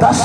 10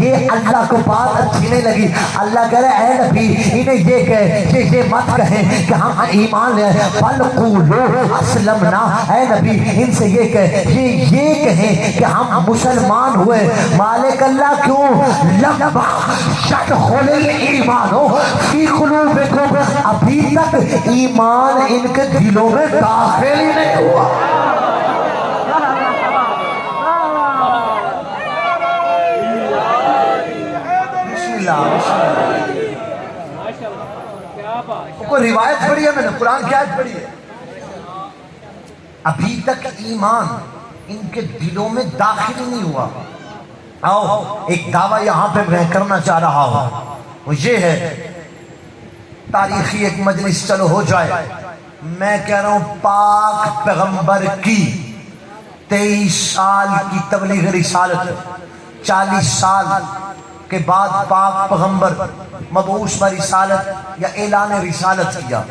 یہ اللہ کو بات اچھی نہیں لگی. اللہ کہہ رہے اے نبی انہیں یہ مت کہیں کہ ہم ایمان لے آئے. بل قولوا اسلمنا، اے نبی ان سے یہ کہیں کہ ہم مسلمان ہوئے. مالک اللہ کیوں؟ لما يدخل الایمان فی قلوبکم، ابھی تک ایمان ان کے دلوں میں داخل ہی نہیں ہوا. کوئی روایت پڑھی ہے، میں نے قرآن کی آیت پڑھی ہے. ابھی تک ایمان ان کے دلوں میں داخل نہیں ہوا. آؤ ایک دعویٰ یہاں پہ میں کرنا چاہ رہا ہوں، وہ یہ ہے تاریخی ایک مجلس چلو ہو جائے. میں کہہ رہا ہوں پاک پیغمبر کی 23 سال کی تبلیغ رسالت، 40 سال کے بعد پاک پیغمبر مبعوث برسالت یا اعلان رسالت کیا.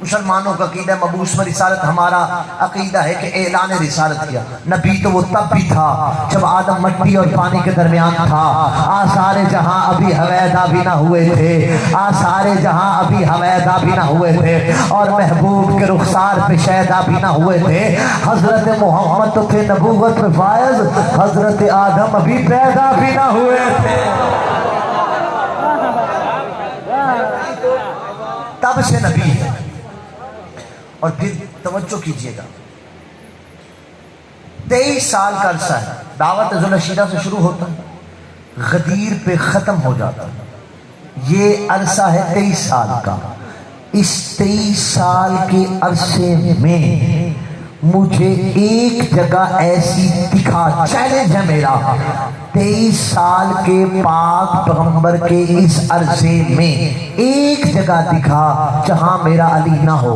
مسلمانوں کا عقیدہ مبعوث برسالت، ہمارا عقیدہ ہے کہ اعلان رسالت کیا. نبی تو وہ تب بھی تھا جب آدم مٹی اور پانی کے درمیان تھا. آثار جہاں ابھی حویدا بھی نہ ہوئے تھے، آثار جہاں ابھی حویدا بھی نہ ہوئے تھے، اور محبوب کے رخسار پہ شیدا بھی نہ ہوئے تھے. حضرت محمد تو تھے نبوت میں فائز، حضرت آدم ابھی پیدا بھی نہ ہوئے تھے. تب سے نبی ہے. اور پھر توجہ کیجئے گا، 23 سال کا عرصہ ہے. دعوت ذوالعشیرہ سے شروع ہوتا ہے، غدیر پہ ختم ہو جاتا ہے. یہ عرصہ ہے 23 سال کا. اس 23 سال کے عرصے میں مجھے ایک جگہ ایسی دکھا، چیلنج ہے میرا، 23 سال کے پاک پیغمبر کے اس عرصے میں ایک جگہ دکھا جہاں میرا علی نہ ہو.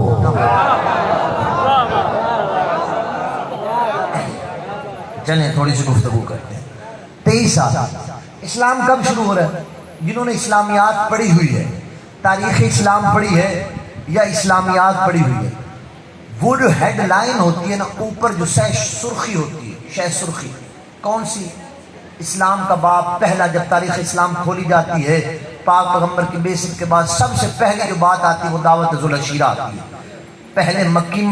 چلیں تھوڑی سی گفتگو کرتے ہیں. 23 سال اسلام کب شروع ہو رہا ہے؟ جنہوں نے اسلامیات پڑھی ہوئی ہے، تاریخ اسلام پڑھی ہے یا اسلامیات پڑھی ہوئی ہے، وہ جو ہیڈ لائن ہوتی ہے نا اوپر جو شہ سرخی ہوتی ہے، شہ سرخی کون سی؟ اسلام کا باب پہلا. جب تاریخ اسلام کھولی جاتی ہے پاک پیغمبر کی بعثت کے بعد سب سے پہلی جو بات آتی ہے وہ دعوت ذوالعشیرہ آتی ہے. پہلے مکی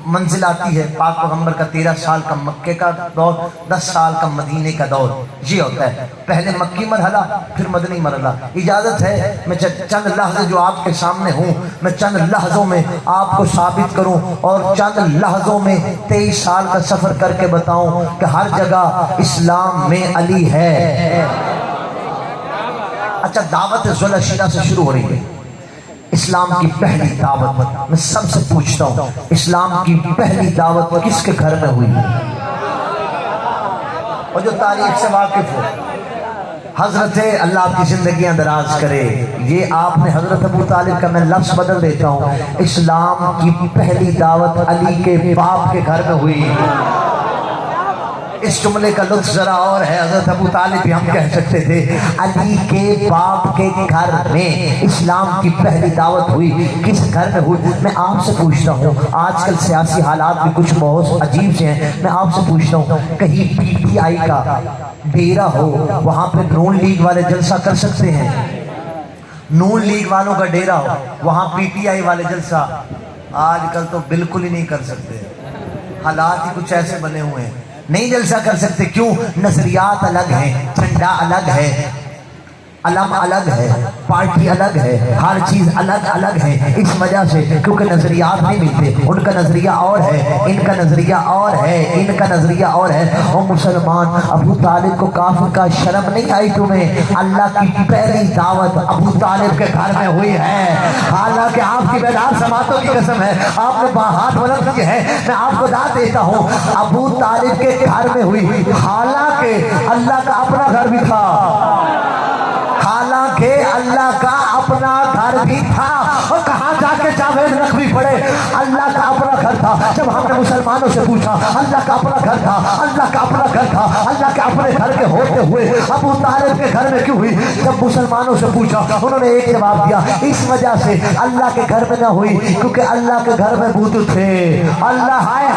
منزل آتی ہے، پاک پیغمبر کا 13 سال کا مکے کا دور، 10 سال کا مدینے کا دور. یہ ہوتا ہے پہلے مکی مرحلہ پھر مدنی مرحلہ. اجازت ہے میں چند لحظے جو آپ کے سامنے ہوں، میں چند لحظوں میں آپ کو ثابت کروں اور چند لحظوں میں 23 سال کا سفر کر کے بتاؤں کہ ہر جگہ اسلام میں علی ہے. اچھا دعوت ذوالعشیرہ سے شروع ہو رہی ہے. اسلام کی پہلی دعوت میں سب سے پوچھتا ہوں، اسلام کی پہلی دعوت کس کے گھر میں ہوئی؟ اور جو تاریخ سے واقف ہو، حضرت اللہ آپ کی زندگیاں دراز کرے. یہ آپ نے حضرت ابو طالب کا میں لفظ بدل دیتا ہوں، اسلام کی پہلی دعوت علی کے باپ کے گھر میں ہوئی. اس جملے کا لطف ذرا اور ہے، حضرت ابو طالب بھی ہم کہہ سکتے تھے. علی کے باپ کے گھر میں اسلام کی پہلی دعوت ہوئی. کس گھر میں ہوئی؟ میں آپ سے پوچھتا ہوں، آج کل سیاسی حالات بھی کچھ بہت عجیب سے ہیں. میں آپ سے پوچھتا ہوں کہیں پی ٹی آئی کا ڈیرا ہو، وہاں پہ نون لیگ والے جلسہ کر سکتے ہیں؟ نون لیگ والوں کا ڈیرا ہو، وہاں پی ٹی آئی والے جلسہ آج کل تو بالکل ہی نہیں کر سکتے. حالات ہی کچھ ایسے بنے ہوئے ہیں، نہیں جلسہ کر سکتے. کیوں؟ نظریات الگ ہیں، جھنڈا الگ ہے، علم الگ ہے، پارٹی الگ ہے، ہر چیز الگ الگ ہے. اس وجہ سے کیونکہ نظریات نہیں ملتے. ان کا نظریہ اور ہے، ان کا نظریہ اور ہے، ان کا نظریہ اور ہے. اور مسلمان ابو طالب کو کافر کا شرم نہیں آئی تمہیں؟ اللہ کی پہلی دعوت ابو طالب کے گھر میں ہوئی ہے. حالانکہ آپ کی بیدار سماعتوں کی قسم ہے، آپ نے ہاتھ بلند کیے ہیں، میں آپ کو داد دیتا ہوں ابو طالب کے گھر میں ہوئی. حالانکہ اللہ کا اپنا گھر بھی تھا، حالانکہ اللہ کا اپنا گھر بھی تھا. اور کہاں جا کے جاوید نقوی پڑے؟ اللہ کا اپنا گھر تھا. جب ہم نے مسلمانوں سے پوچھا، اللہ کا اپنا گھر تھا، اللہ کا اپنا گھر تھا. اللہ کے اپنے گھر کے ہوتے ہوئے ابو طالب کے گھر میں کیوں ہوئی؟ جب مسلمانوں سے پوچھا انہوں نے ایک جواب دیا، اس وجہ سے اللہ کے گھر میں نہ ہوئی کیونکہ اللہ کے گھر میں بت تھے. اللہ ہائے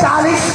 40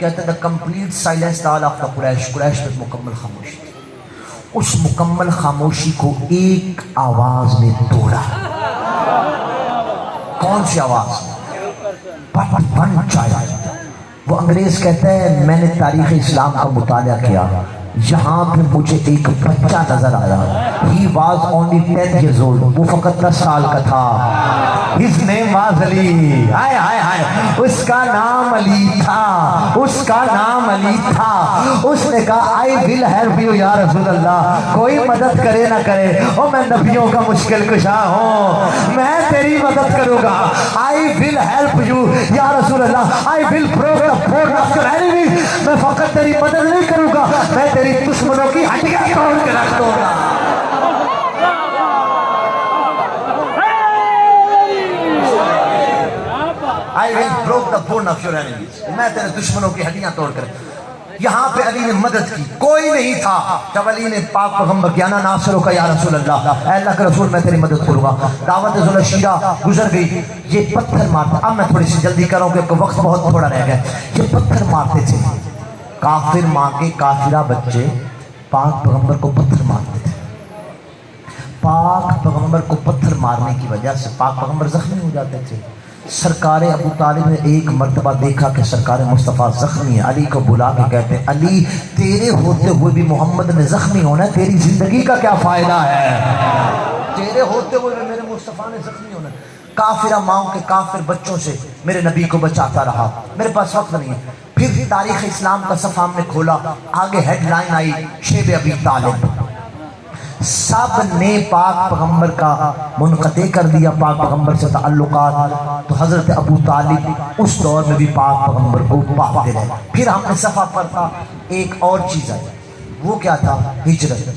کہتے ہیں کمپلیٹ سائلنس دال آف دا قریش، قریش میں مکمل خاموشی تھی. اس مکمل خاموشی کو ایک آواز نے توڑا. کون سی آواز؟ بٹ بن چاہیے. وہ انگریز کہتا ہے میں نے تاریخ اسلام کا مطالعہ کیا، یہاں پہ مجھے ایک بچہ نظر آیا. He was only 10 years old. وہ فقط 10 سال کا تھا. His name was علی. ہائے ہائے ہائے، اس کا نام علی تھا، اس کا نام علی تھا. اس نے کہا I will help you یا رسول اللہ. کوئی مدد کرے نہ کرے، او میں نبیوں کا مشکل کشا ہوں، میں تیری مدد کروں گا. I will help you یا رسول اللہ. I will break the bone of your enemy. میں فقط تیری مدد نہیں کروں گا، میں تیری دشمنوں کی ہڈیاں توڑ کے رکھ دوں گا. I will break the bone of your enemies. میں تیرے دشمنوں کی ہڈیاں توڑ کر. یہاں پہ علی نے مدد کی، کوئی نہیں تھا. جب علی نے پاک پیغمبر کیا نا ناصروں کا یا رسول اللہ، اے اللہ کے رسول میں تیری مدد کروں گا. دعوت ذوالشیرہ گزر گئی. یہ پتھر مارتا، اب میں تھوڑی سی جلدی کروں کہ وقت بہت تھوڑا رہ گیا. یہ پتھر مارتے تھے کافر، ماں کے کافرہ بچے پاک پیغمبر کو پتھر مارتے تھے. پاک پیغمبر کو پتھر مارنے کی وجہ سے پاک پیغمبر زخمی ہو جاتے تھے. سرکار ابو طالب نے ایک مرتبہ دیکھا کہ سرکار مصطفیٰ زخمی ہے. علی کو بلا کے کہتے ہیں علی تیرے ہوتے ہوئے بھی محمد نے زخمی ہونا ہے، تیری زندگی کا کیا فائدہ ہے؟ تیرے ہوتے ہوئے بھی میرے مصطفیٰ نے زخمی ہونا ہے. کافرہ ماں کے کافر بچوں سے میرے نبی کو بچاتا رہا. میرے پاس وقت نہیں ہے. پھر تاریخ اسلام کا صفحہ ہم نے کھولا، آگے ہیڈ لائن آئی شیب ابی طالب. سب نے پاک پیغمبر کا منقطع کر دیا، پاک پیغمبر سے تعلقات. تو حضرت ابو طالب اس دور میں بھی پاک پیغمبر کو پاتے رہے. پھر ہم نے صفحہ پڑھا، ایک اور چیز آئی. وہ کیا تھا؟ ہجرت.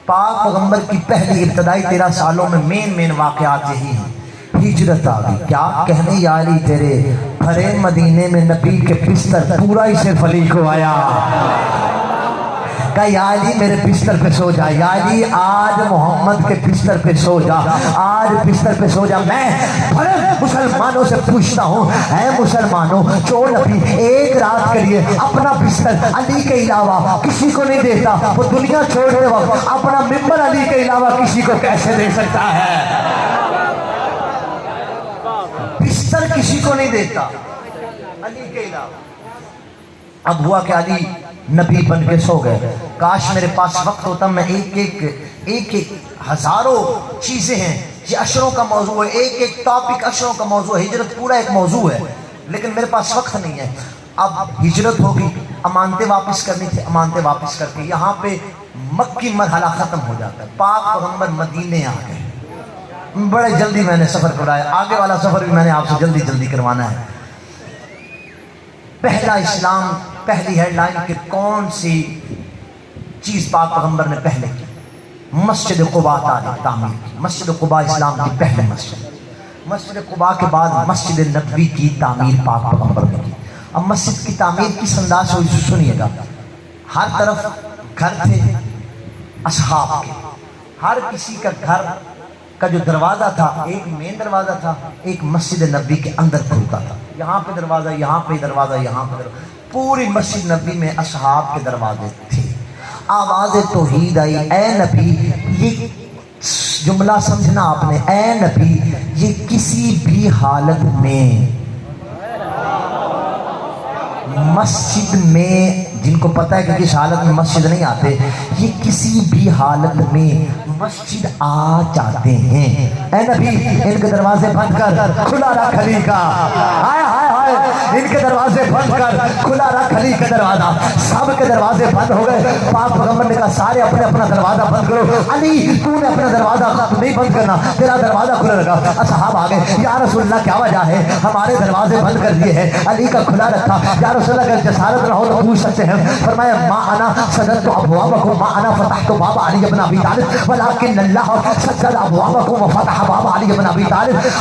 پاک پیغمبر کی پہلی ابتدائی 13 سالوں میں مین واقعات یہی ہیں. ہجرت آ گئی. کیا کہنے یا علی تیرے بھرے مدینے میں نبی کے بستر پورا ہی صرف علی کو آیا. کہا یا علی میرے بستر پہ سو جا، یا علی آج محمد کے بستر پہ سو جا، آج بستر پہ سو جا. میں بڑے مسلمانوں سے پوچھتا ہوں، اے مسلمانوں جو نبی ایک رات کے لیے اپنا بستر علی کے علاوہ کسی کو نہیں دیتا، وہ دنیا چھوڑنے وقت اپنا ممبر علی کے علاوہ کسی کو کیسے دے سکتا ہے؟ بستر کسی کو نہیں دیتا علی کے علاوہ. اب ہوا کہ علی نبی بن کے سو گئے. کاش میرے پاس وقت ہوتا، میں ایک ہزاروں چیزیں ہیں. یہ عشروں کا موضوع ہے، ایک ٹاپک عشروں کا موضوع ہے. ہجرت پورا ایک موضوع ہے، لیکن میرے پاس وقت نہیں ہے. اب ہجرت ہوگی، امانتیں واپس کرنی تھی، امانتیں واپس کر کے یہاں پہ مکی مرحلہ ختم ہو جاتا ہے. پاک پیغمبر مدینے آ گئے. بڑے جلدی میں نے سفر کرایا، آگے والا سفر بھی میں نے آپ سے جلدی کروانا ہے. پہلا اسلام، پہلی ہیڈ لائن کہ کون سی چیز پاک پیغمبر نے پہلے کی؟ مسجد قباء تعمیر کی. مسجد قباء اسلام کی پہلی مسجد. مسجد قباء کے بعد مسجد نبوی کی تعمیر پاک پیغمبر نے کی. اب مسجد کی تعمیر کس انداز سے سنیے گا. ہر طرف گھر تھے اصحاب کے، ہر کسی کا گھر کا جو دروازہ تھا ایک مین دروازہ تھا، ایک مسجد نبوی کے اندر کھلتا تھا. یہاں پہ دروازہ، یہاں پہ دروازہ، یہاں پہ دروازہ. پوری مسجد نبوی میں اصحاب کے دروازے تھے. آواز توحید آئی، اے نبی، یہ جملہ سمجھنا آپ نے، اے نبی یہ کسی بھی حالت میں مسجد میں، جن کو پتہ ہے کہ کس حالت میں مسجد نہیں آتے، یہ کسی بھی حالت میں مسجد آ جاتے ہیں. اے نبی ان کے دروازے بند کر، کھلا رکھ علی کا. ہائے ہائے ہائے، ان کے دروازے بند کر، کھلا رکھ علی کا دروازہ. سب کے دروازے بند ہو گئے. پاک پیغمبر نے کہا سارے اپنے اپنا دروازہ بند کرو. علی تو نے اپنا دروازہ نہیں بند کرنا، تیرا دروازہ کھلا رکھا. اصحاب آ گئے، یا رسول اللہ کیا وجہ ہے ہمارے دروازے بند کر دیے ہیں؟ علی کا کھلا رکھا. یا رسول اللہ اگر جسارت نہ ہو تو پوچھ سکتے ہیں. فرمایا ما انا صدرت ابوابکم، ما انا فتحت باب علی بن ابی طالب ولکن اللہ سدد ابوابکم وفتح باب علی بن ابی طالب.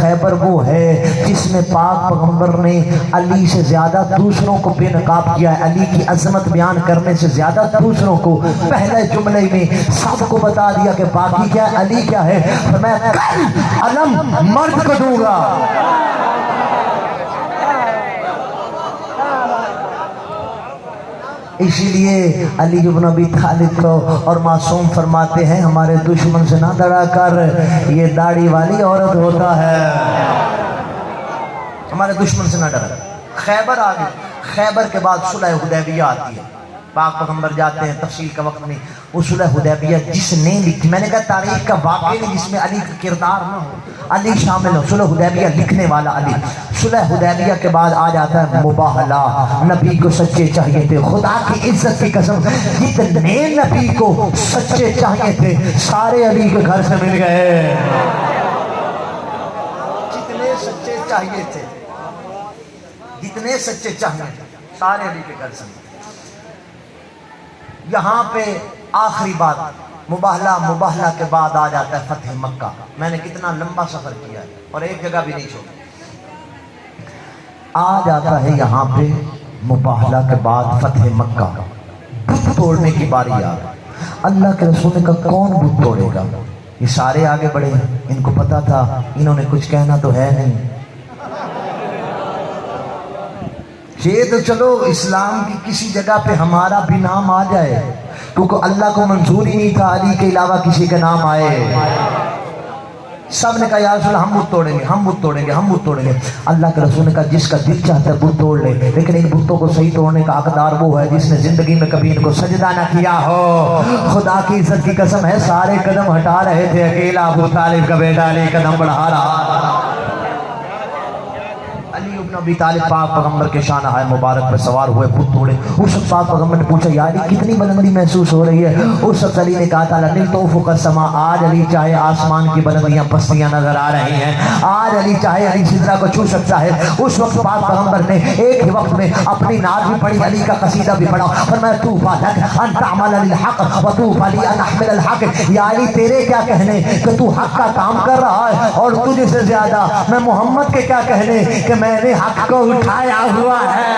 خیبر وہ ہے جس میں پاک پیغمبر نے علی سے زیادہ دوسروں کو بے نقاب کیا ہے، علی کی عظمت بیان کرنے سے زیادہ دوسروں کو پہلے جملے میں سب کو بتا دیا کہ باقی کیا ہے، علی کیا ہے، میں کل علم مرد کو دوں گا۔ اسی لیے علی بن ابی طالب کو اور معصوم فرماتے ہیں ہمارے دشمن سے نہ ڈرا کر، یہ داڑھی والی عورت ہوتا ہے۔ ہمارے دشمن سے نہ ڈرا۔ خیبر آ گئی، خیبر کے بعد صلح حدیبیہ آتی ہے، پاک پیغمبر جاتے ہیں، تفصیل کا وقت نہیں۔ وہ صلح حدیبیہ جس نے لکھی، میں نے کہا تاریخ کا واقعہ نہیں جس میں علی کا کردار نہ ہو، علی شامل ہو۔ صلح حدیبیہ لکھنے والا علی۔ صلح حدیبیہ کے بعد آ جاتا ہے مباہلہ، نبی کو سچے چاہیے تھے، خدا کی عزت کی قسم جتنے نبی کو سچے چاہیے تھے سارے علی کے گھر سے مل گئے، جتنے سچے چاہیے تھے، جتنے سچے چاہیے تھے سارے علی کے گھر سے مل گئے۔ یہاں پہ آخری بات مباہلہ کے بعد آ جاتا ہے فتح مکہ۔ میں نے کتنا لمبا سفر کیا ہے اور ایک جگہ بھی نہیں چھوڑی۔ آ جاتا ہے یہاں پہ مباہلہ کے بعد فتح مکہ، بت توڑنے کی باری آ گئی۔ اللہ کے رسول نے کہا کون بت توڑے گا؟ یہ سارے آگے بڑھے، ان کو پتا تھا انہوں نے کچھ کہنا تو ہے نہیں، یہ تو چلو اسلام کی کسی جگہ پہ ہمارا بھی نام آ جائے، کیونکہ اللہ کو منظور ہی نہیں تھا علی کے علاوہ کسی کا نام آئے۔ سب نے کہا یا رسول اللہ ہم بت توڑیں گے، ہم بت توڑیں گے، ہم بت توڑیں گے۔ اللہ کے رسول نے کہا جس کا دل چاہتا ہے بت توڑ لے، لیکن ان بتوں کو صحیح توڑنے کا حقدار وہ ہے جس نے زندگی میں کبھی ان کو سجدہ نہ کیا ہو۔ خدا کی عزت کی قسم ہے سارے قدم ہٹا رہے تھے، اکیلا ابو طالب کا بیٹا علی قدم بڑھا رہا۔ علی ابن ابی طالب پاک پیغمبر کے شانہ مبارک پہ سوار ہوئے، بت توڑے۔ اس وقت پاک پیغمبر نے پوچھا یا علی کتنی بلندی محسوس ہو رہی ہے؟ اس وقت علی نے کہا تھا لنل توفق السما، آج علی چاہے آسمان کی بلندیاں پستیاں نظر آ رہی ہیں، آج علی چاہے علی سدرہ کو چھو سکتا ہے۔ اس وقت پاک پیغمبر نے ایک ہی وقت میں اپنی نعت بھی پڑھی، علی کا قصیدہ بھی پڑھا، فرمایا طوبیٰ لک ان تعمل للحق وطوبیٰ لی ان احمل الحق۔ یا علی تیرے کیا کہنے کہ تو حق کا کام کر رہا ہے، اور تجھ سے زیادہ میں محمد کے کیا کہنے کہ میں نے حق کو اٹھایا ہوا ہے۔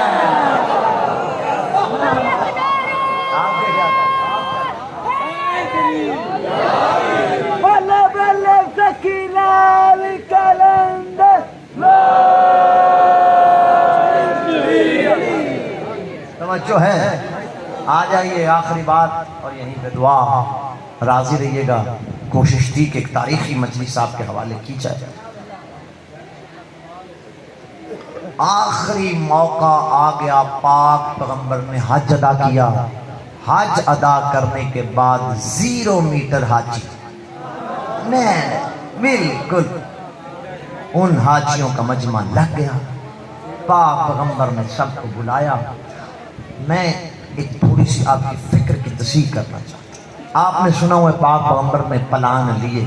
توجہ ہے، آ جائیے آخری بات اور یہیں پہ دعا، راضی رہیے گا۔ کوشش تھی کہ ایک تاریخی مجلس آپ کے حوالے کی جائے۔ آخری موقع آ گیا، پاک پیغمبر نے حج ادا کیا۔ حج ادا کرنے کے بعد 0 میٹر حاجی، بالکل ان حاجیوں کا مجمع لگ گیا۔ پاک پیغمبر نے سب کو بلایا۔ میں ایک تھوڑی سی آپ کی فکر کی تصحیح کرنا چاہتا ہوں۔ آپ نے سنا ہوا پاک پیغمبر نے پلان لیے،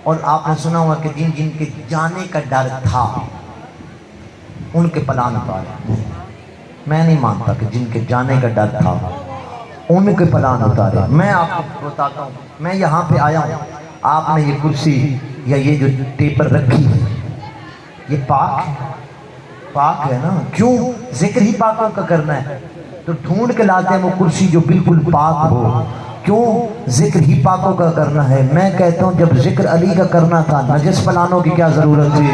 اور آپ نے سنا ہوا کہ جن جن کے جانے کا ڈر تھا ان کے پلان اتارے۔ میں نہیں مانتا کہ جن کے جانے کا ڈر تھا ان کے پلان اتارے۔ میں آپ کو بتاتا ہوں، میں یہاں پہ آیا ہوں، آپ نے یہ کرسی یا یہ جو ٹیبل رکھی ہے یہ پاک ہے نا؟ کیوں ذکر ہی پاکوں کا کرنا ہے تو ڈھونڈ کے لاتے ہیں وہ کرسی جو بالکل پاک ہو۔ کیوں ذکر ہی پاکوں کا کرنا ہے؟ میں کہتا ہوں جب ذکر علی کا کرنا تھا نجس پلانوں کی کیا ضرورت تھی؟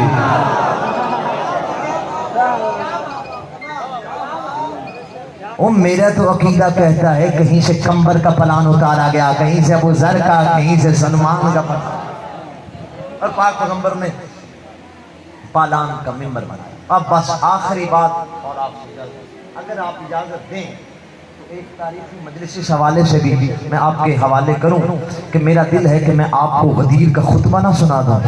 میرا تو عقیدہ کہتا ہے کہیں سے کمبر کا پلان اتارا گیا، کہیں سے ابو ذر کا، کہیں سے سلمان کا پلان، اور پاک پیغمبر نے پالان کا ممبر بنایا۔ اب بس آخری بات، اور آپ سے اگر آپ اجازت دیں تو ایک تاریخی مجلس اس حوالے سے بھی میں آپ کے حوالے کروں کہ میرا دل ہے کہ میں آپ کو غدیر کا خطبہ نہ سنا دوں۔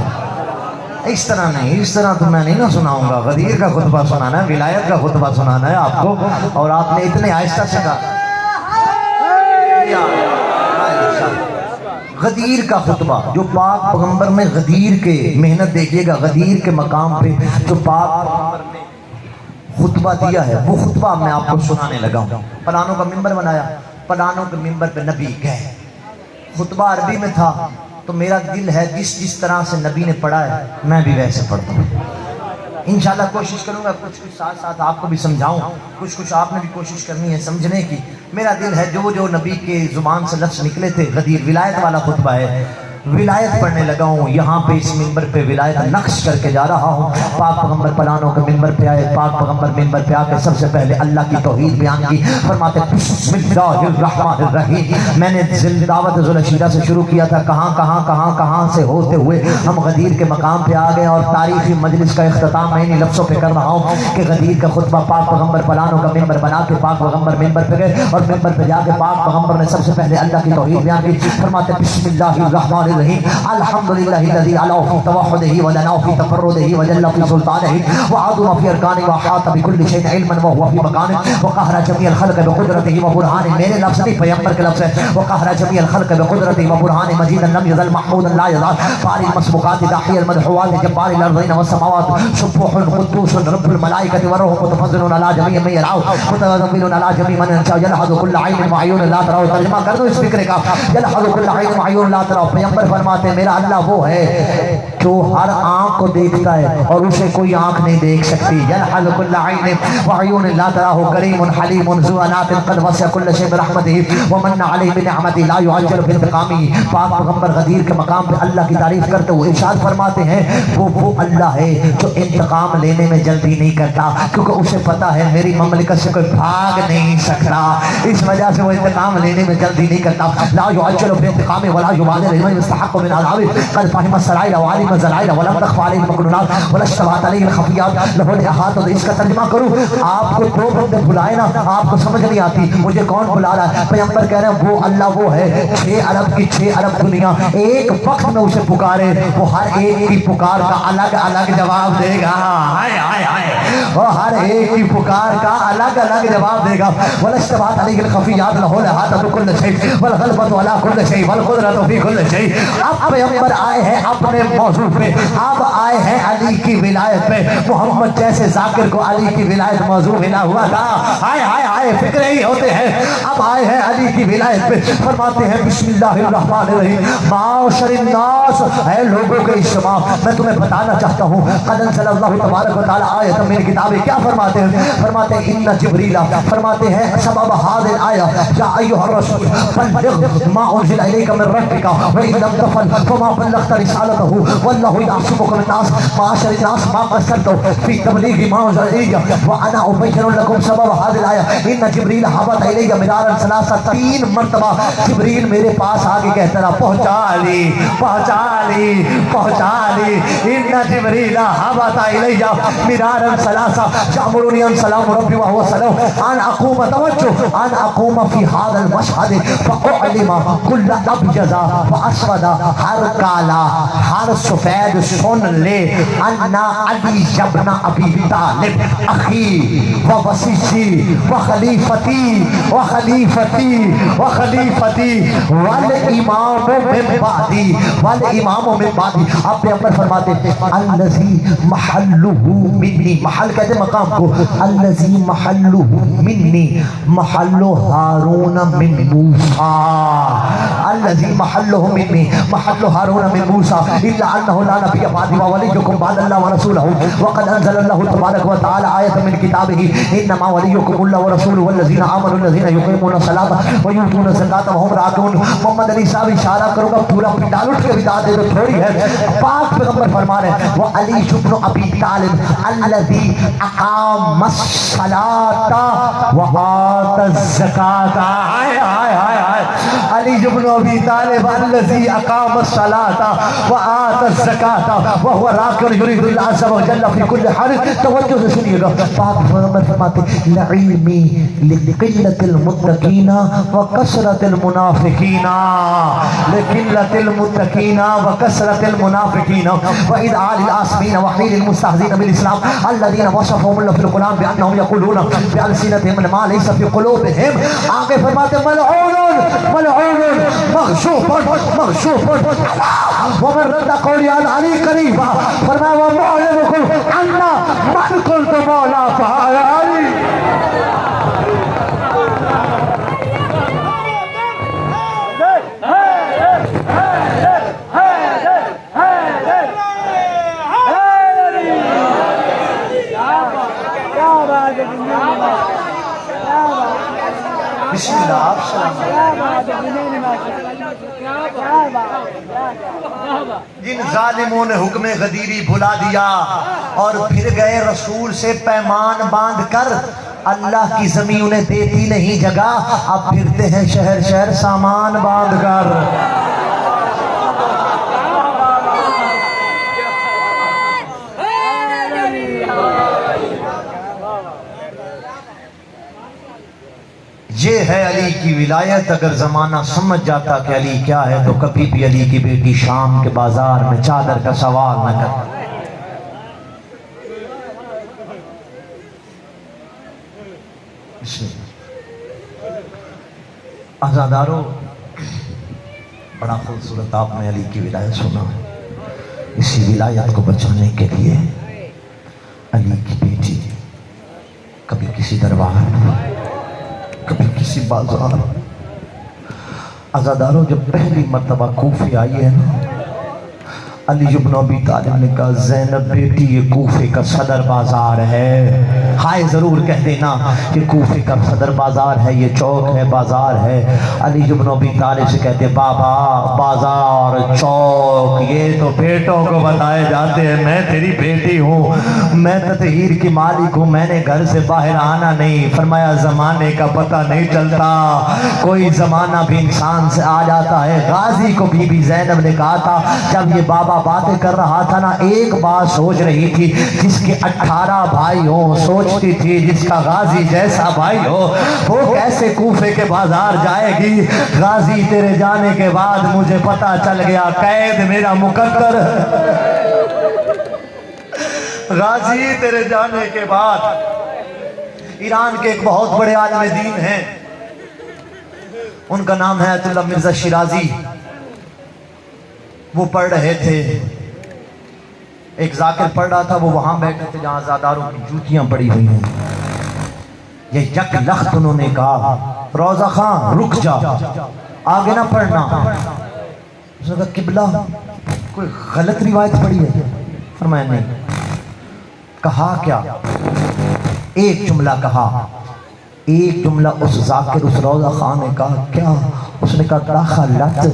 اس طرح نہیں، اس طرح تو میں نہیں نہ سناؤں گا۔ غدیر کا خطبہ سنانا ہے، ولایت کا خطبہ سنانا ہے آپ کو، اور آپ نے اتنے آہستہ سے کہا غدیر کا خطبہ، جو پاک پیغمبر نے غدیر کے، محنت دیکھیے گا، غدیر کے مقام پہ جو پاک پیغمبر نے خطبہ دیا ہے وہ خطبہ میں آپ کو سنانے لگا ہوں۔ پلانوں کا ممبر بنایا، پلانوں کے ممبر پہ نبی گئے، خطبہ عربی میں تھا، تو میرا دل ہے جس طرح سے نبی نے پڑھا ہے میں بھی ویسے پڑھتا ہوں. انشاءاللہ کوشش کروں گا کچھ ساتھ ساتھ آپ کو بھی سمجھاؤں, کچھ آپ نے بھی کوشش کرنی ہے سمجھنے کی. میرا دل ہے جو نبی کے زبان سے لفظ نکلے تھے, غدیر ولایت والا خطبہ ہے, ولایت پڑھنے لگا ہوں. یہاں پہ اس منبر پہ ولایت نقش کر کے جا رہا ہوں. پاک پیغمبر پلانوں کے منبر پہ آئے, پاک پیغمبر منبر پہ آ کے سب سے پہلے اللہ کی توحید بیان کی. فرماتے بسم اللہ الرحمن الرحیم. میں نے دعوت ذوالعشیرہ سے شروع کیا تھا, کہاں سے ہوتے ہوئے ہم غدیر کے مقام پہ آ گئے, اور تاریخی مجلس کا اختتام میں انہی لفظوں پہ کر رہا ہوں کہ غدیر کا خطبہ پاک پیغمبر پلانوں کا منبر بنا کے پاک پیغمبر منبر پہ گئے, اور منبر پہ جا کے پاک پیغمبر نے سب سے پہلے اللہ کی توحید بیان کی. فرماتے بسم اللہ الرحمن الرحیم الحمدللہ الذی علا فی توحدہ ولنا فی تفردہ وجل فی سلطانہ وعظم فی ارکانہ واحاط بکل شیء علما وهو فی مکانہ وقہر جمیع الخلق بقدرتہ وبرہانہ. میرے لفظ نہیں, پیغمبر کے لفظ ہے. وقہر جمیع الخلق بقدرتہ وبرہانہ مجیدا لم یزل محمودا لا یزال فاری المسبوقات داحی المدحوات جبار الارضین والسماوات سبوح قدوس رب الملائکۃ والروح متفضل علی جمیع من یراه متفضل علی جمیع من یشاء یلحظ کل عین وعیون لا تراه. ترجمہ کر دو اس فکر کا, یلحظ کل عین وعیون لا تراه. پیغمبر فرماتے میرا اللہ وہ ہے جو ہر آنکھ کو دیکھتا ہے اور اسے کوئی آنکھ نہیں دیکھ سکتی. یلحظ کل عین وعیون لا تراه کریم حلیم ذو انات قد وسع كل شيء برحمته ومن علیہ بنعمته لا يعجل بانتقامه. پاک پیغمبر غدیر کے مقام پہ اللہ کی تعریف کرتے ہوئے ارشاد فرماتے ہیں وہ اللہ ہے جو انتقام لینے میں جلدی نہیں کرتا, کیونکہ اسے پتا ہے میری مملکت سے کوئی بھاگ نہیں سکتا, اس وجہ سے وہ انتقام لینے میں جلدی نہیں کرتا. لا يعجل بانتقامه ولا يبادر لمن يستحق من عذابه قد فهم السرائر وعلم الزرائر ولم تخفى عليه المكنونات ولا اشتبهت عليه الخفيات له الاحاطه. اس کا ترجمہ کروں, آپ کو دو بندے بلائے نا, آپ کو سمجھ نہیں آتی مجھے کون بلا رہا ہے. پیغمبر کہہ رہے ہیں وہ اللہ وہ ہے 6 ارب کی 6 ارب دنیا ایک وقت میں اسے پکارے, وہ ہر ایک کی پکار کا الگ الگ جواب دے گا. ہائے ہائے ہائے, وہ ہر ایک کی پکار کا الگ الگ جواب دے گا. ولا اشتبهت عليه الخفيات له الاحاطه بكل شيء والغلبه على كل شيء والقدرة في كل شيء. اب پیغمبر آئے ہیں اپنے موضوع پہ, اب آئے ہیں علی کی ولایت پہ. محمد جیسے ذاکر کو علی کی ولایت موضوع ملا ہوا تھا, ہائے ہائے ہائے فکر ہی ہوتے ہیں. اب آئے ہیں علی کی ولایت پہ, فرماتے ہیں بسم اللہ الرحمن الرحیم. معاشر الناس, اے لوگوں کے اجتماع, میں تمہیں بتانا چاہتا ہوں قد انزل اللہ تبارک و تعالی آیت من کتابہ. کیا فرماتے ہیں؟ فرماتے ہیں ان جبریل, فرماتے ہیں سبب هذه الآیہ یا ایھا الرسول بلغ ما انزل الیک من ربک وان لم تفعل فما بلغت رسالته والله یحسبک من الناس. معاشر الناس ما قصرت في تبلیغ ما انزل الیک وانا ابین لكم سبب هذه الآیہ. ان جبریل هبط الی مرارا ثلاثه, 3 مرتبہ جبریل میرے پاس آگے کہتا رہا پہنچا لی پہنچا لی پہنچا لی. ان جبریل هبط الی مرارا ثلاثه یامرنی ان سلام ربی وهو سلام ان اقوم توجہ ان اقوم فی هذا المشهد فاعلم كل ابجز فاسود. ہر کالا ہر سفید سن لے انا علی ابن ابی طالب اخی و وصیتی و خلیفتی و خلیفتی و خلیفتی والامام من بعدی والامام من بعدی. اب پیغمبر فرماتے الذی محلہ منی, محل کہتے مقام کو, الذی محلہ منی محل ہارون من موسیٰ, الذی محلہ منی محل ہارون من موسیٰ الا انہ لا نبی بعدی وولیکم بعد اللہ ورسولہ وقد انزل اللہ تبارک و تعالی آیت من کتابہ انما ولیکم اللہ ورسولہ والذین آمنوا الذین یقیمون الصلاۃ ویؤتون الزکاۃ وهم راکعون. محمد علی صاحب اشارہ کروں گا, پورا پنڈال اٹھ کے بتا دے تو تھوڑی ہے. پاک پیغمبر فرما رہے ہیں وہ علی ابن ابی طالب الذی اقام الصلاۃ وآت الزکاۃ. ہائے ہائے ہائے ہائے, علی ابن ابی طالب الذی اقام الصلاۃ وآت الزکاۃ وهو راکع یرید اللہ عز وجل فی کل حال. توجہ سے سنیے گا, پاک پیغمبر فرماتے لعلمی لقلت المتقین وکثرت المنافقین, لقلت المتقین وکثرت المنافقین وإذعال الآثمین وحیل المستهزئین بالاسلام الذین وصفهم اللہ فی القرآن بأنهم یقولون بألسنتهم ما ليس في قلوبهم. آگے فرماتے ملعون ملعون مغشوف مغشوف ومن رد قولی علی قریبا. فرمایا ومعلمكم عنا من قلت مولا فعال علی. بسم اللہ آپ جن ظالموں نے حکم غدیری بھلا دیا اور پھر گئے رسول سے پیمان باندھ کر، اللہ کی زمین انہیں دیتی نہیں جگہ، اب پھرتے ہیں شہر شہر سامان باندھ کر۔ یہ ہے علی کی ولایت۔ اگر زمانہ سمجھ جاتا کہ علی کیا ہے تو کبھی بھی علی کی بیٹی شام کے بازار میں چادر کا سوال نہ کرتا۔ عزادارو، بڑا خوبصورت آپ نے علی کی ولایت سنا ہے۔ اسی ولایت کو بچانے کے لیے علی کی بیٹی کبھی کسی دربار میں، کبھی کسی بازار۔ عزادارو، جب پہلی مرتبہ کوفے آئی ہے نا، علی بن ابی طالب نے کہا زینب بیٹی یہ کوفے کا صدر بازار ہے۔ ہائے ضرور کہہ دینا کہ کوفے کا صدر بازار ہے، یہ چوک ہے، بازار ہے۔ علی بن ابی طالب سے کہتے بابا بازار چوک یہ تو بیٹوں کو بتائے جاتے ہیں، میں تیری بیٹی ہوں، میں تطہیر کی مالک ہوں، میں نے گھر سے باہر آنا نہیں۔ فرمایا زمانے کا پتہ نہیں چلتا، کوئی زمانہ بھی انسان سے آ جاتا ہے۔ غازی کو بی بی زینب نے کہا تھا جب یہ بابا باتیں کر رہا تھا نا، ایک بات سوچ رہی تھی، جس کے 18 بھائی ہوں سوچتی تھی جس کا غازی جیسا بھائی ہو وہ کیسے کوفے کے بازار جائے گی۔ غازی تیرے جانے کے بعد مجھے پتا چل گیا قید میرا مقدر۔ غازی تیرے جانے کے بعد ایران کے ایک بہت بڑے عالم دین ہیں، ان کا نام ہے آیت اللہ مرزا شیرازی۔ وہ پڑھ رہے تھے، ایک ذاکر پڑھ رہا تھا، وہ وہاں بیٹھے تھے جہاں عزاداروں کی جوتیاں پڑی ہوئی ہیں۔ یہ یک لخت انہوں نے کہا روزہ خان رک جا، آگے نہ پڑھنا۔ اس نے کہا قبلہ کوئی غلط روایت پڑھی ہے؟ فرمایا نہیں۔ کہا کیا؟ ایک جملہ کہا، ایک جملہ اس ذاکر اس روزہ خان نے کہا کیا؟ اس نے کہا دخلت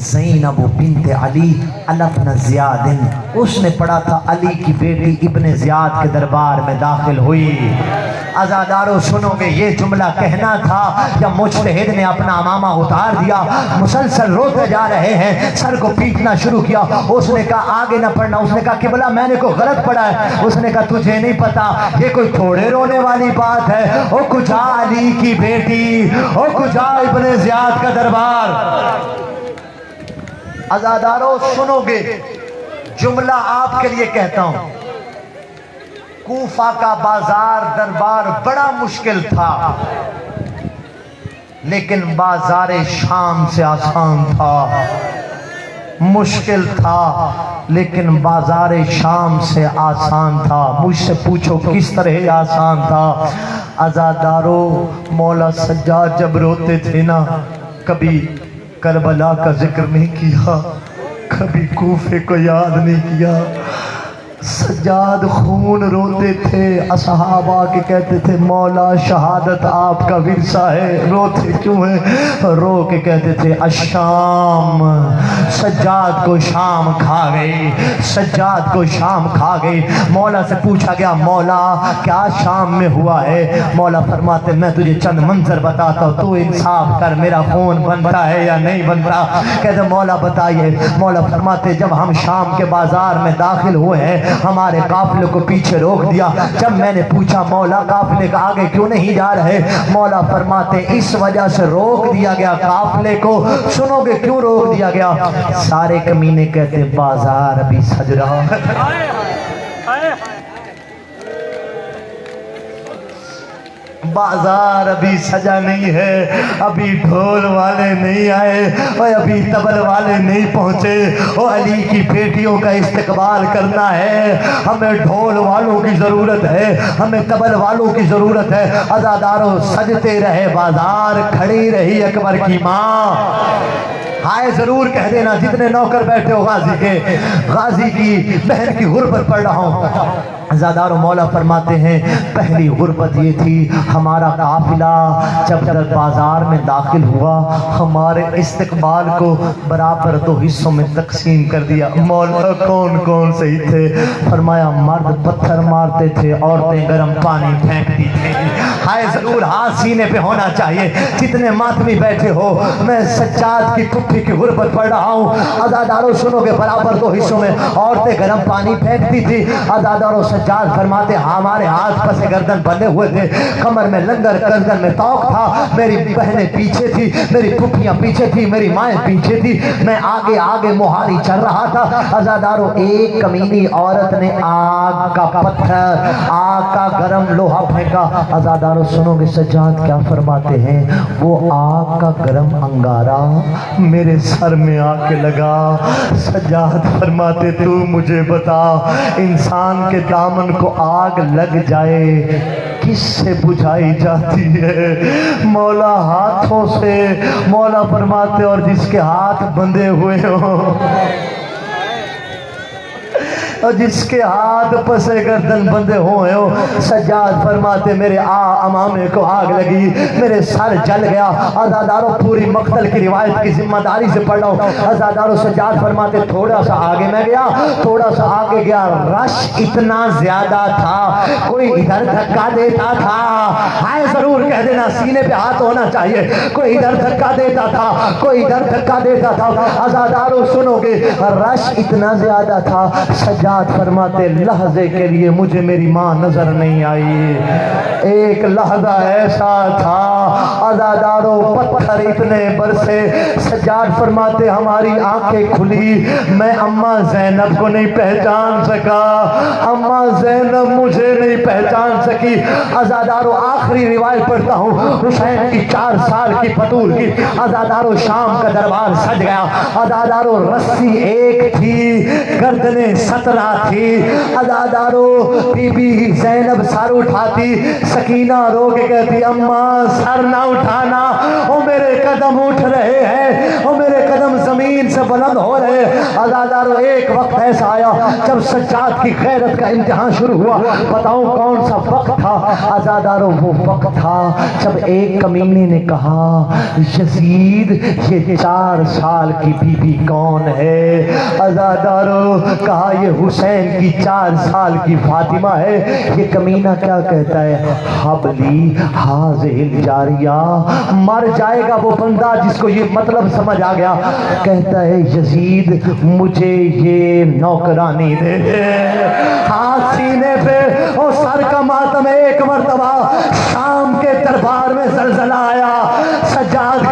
زینب بنت علی ابن زیاد، اس نے پڑھا تھا علی کی بیٹی ابن زیاد کے دربار میں داخل ہوئی۔ عزادارو سنو گے، یہ جملہ کہنا تھا جب مجتہد نے اپنا امامہ اتار دیا، مسلسل روتے جا رہے ہیں، سر کو پیٹنا شروع کیا۔ اس نے کہا آگے نہ پڑھنا۔ اس نے کہا قبلہ میں نے کوئی غلط پڑھا ہے۔ اس نے کہا تجھے نہیں پتا، یہ کوئی تھوڑے رونے والی بات ہے، او کجا علی کی بیٹی، او کجا ابن زیاد کا دربار۔ عزادارو سنو گے، جملہ آپ کے لیے کہتا ہوں، کوفہ کا بازار دربار بڑا مشکل تھا، لیکن بازار شام سے آسان تھا۔ مشکل تھا لیکن بازار شام سے آسان تھا۔ مجھ سے پوچھو کس طرح آسان تھا؟ عزادارو، مولا سجاد جب روتے تھے نا، کبھی کربلا کا ذکر نہیں کیا، کبھی کوفے کو یاد نہیں کیا۔ سجاد خون روتے تھے، اصحابہ کے کہتے تھے مولا شہادت آپ کا ورثہ ہے، روتے کیوں ہیں؟ رو کے کہتے تھے الشام، سجاد کو شام کھا گئی، سجاد کو شام کھا گئی۔ مولا سے پوچھا گیا مولا کیا شام میں ہوا ہے؟ مولا فرماتے میں تجھے چند منظر بتاتا ہوں، تو انصاف کر، میرا خون بنتا ہے یا نہیں بنتا؟ کہتے مولا بتائیے۔ مولا فرماتے جب ہم شام کے بازار میں داخل ہوئے ہیں، ہمارے قافلے کو پیچھے روک دیا۔ جب میں نے پوچھا مولا قافلے کا آگے کیوں نہیں جا رہے؟ مولا فرماتے اس وجہ سے روک دیا گیا قافلے کو۔ سنو گے کیوں روک دیا گیا؟ سارے کمینے کہتے بازار ابھی سج رہا ہے، بازار ابھی سجا نہیں ہے، ابھی ڈھول والے نہیں آئے اور ابھی طبل والے نہیں پہنچے۔ اور علی کی بیٹیوں کا استقبال کرنا ہے، ہمیں ڈھول والوں کی ضرورت ہے، ہمیں طبل والوں کی ضرورت ہے۔ عزاداروں سجتے رہے بازار، کھڑی رہی اکبر کی ماں۔ ہائے ضرور کہہ دینا جتنے نوکر بیٹھے ہو غازی کے، غازی کی بہن کی غربت پڑھ رہا ہوں۔ زادار و مولا فرماتے ہیں پہلی غربت یہ تھی ہمارا قافلہ جب در بازار میں داخل ہوا ہمارے استقبال کو برابر 2 حصوں میں تقسیم کر دیا۔ مولا کون کون صحیح تھے؟ فرمایا مرد پتھر مارتے تھے، عورتیں گرم پانی پھینکتی تھیں۔ ہائے ضرور ہاتھ سینے پہ ہونا چاہیے جتنے ماتمی بیٹھے ہو، میں سجاد کی پھپھی کی غربت پڑھ رہا ہوں۔ عزادارو سنو گے برابر 2 حصوں میں عورتیں گرم پانی پھینکتی تھی۔ عزادارو سجاد فرماتے ہمارے ہاتھ پس گردن بندے ہوئے تھے، کمر میں لنگر گردن میں توق تھا، میری بہنیں پیچھے تھی، میری پھپھیاں پیچھے تھی، میری مائیں پیچھے تھی، میں آگے آگے مہاری چل رہا تھا۔ عزادارو ایک کمینی عورت نے آگ کا پتھر، آگ کا گرم لوہا پھینکا۔ عزادارو سنو گے سجاد کیا فرماتے ہیں؟ وہ آگ کا گرم انگارہ میرے سر میں آ کے لگا۔ سجاد فرماتے تو مجھے بتا انسان کے دامن کو آگ لگ جائے کس سے بجھائی جاتی ہے؟ مولا ہاتھوں سے۔ مولا فرماتے اور جس کے ہاتھ بندھے ہوئے ہوں، اور جس کے ہاتھ پسے گردن بندے ہوئے ہو، سجاد فرماتے میرے امامے کو آگ لگی، میرے سر جل گیا۔ عزادارو پوری مقتل کی روایت کی ذمہ داری سے پڑھ رہا ہوں۔ عزادارو سجاد فرماتے تھوڑا سا آگے میں گیا، تھوڑا سا آگے گیا، رش اتنا زیادہ تھا کوئی ادھر دھکا دیتا تھا، ہائے ضرور کہہ دینا سینے پہ ہاتھ ہونا چاہیے، کوئی ادھر دھکا دیتا تھا، کوئی ادھر دھکا دیتا تھا۔ عزادارو سنو گے رش اتنا زیادہ تھا، سجاد فرماتے لحظے کے لیے مجھے میری ماں نظر نہیں آئی۔ ایک لحظہ ایسا تھا عزادارو پتھر اتنے برسے، سجاد فرماتے ہماری آنکھیں کھلی، میں اماں زینب کو نہیں پہچان سکا، اماں زینب مجھے نہیں پہچان سکی۔ عزادارو آخری روایت پڑھتا ہوں، حسین کی 4 سال کی بطول کی۔ عزادارو شام کا دربار سج گیا، عزادارو رسی ایک تھی، گردنیں 17 تھی۔ عزادارو بی بی زینب سر اٹھاتی، سکینہ رو کے کہتی اماں سر نہ اٹھانا، او میرے قدم اٹھ رہے ہیں، او میرے قدم زمین سے بلند ہو رہے۔ عزادارو ایک وقت ایسا آیا جب سجاد کی غیرت کا امتحان شروع ہوا، بتاؤں کون سا وقت تھا؟ عزادارو وہ وقت تھا جب ایک کمینے نے کہا یزید یہ 4 سال کی بی بی کون ہے؟ عزادارو کہا یہ حسین کی 4 سال کی فاطمہ ہے۔ یہ کمینہ کیا کہتا ہے؟ حبلی حاضر الجاریہ، مر جائے گا وہ بندہ جس کو یہ مطلب سمجھ آ گیا۔ کہتا ہے یزید مجھے یہ نوکرانی دے، ہاتھ سینے پہ اور سر کا ماتم۔ ایک مرتبہ شام کے دربار میں زلزلہ آیا، سجاد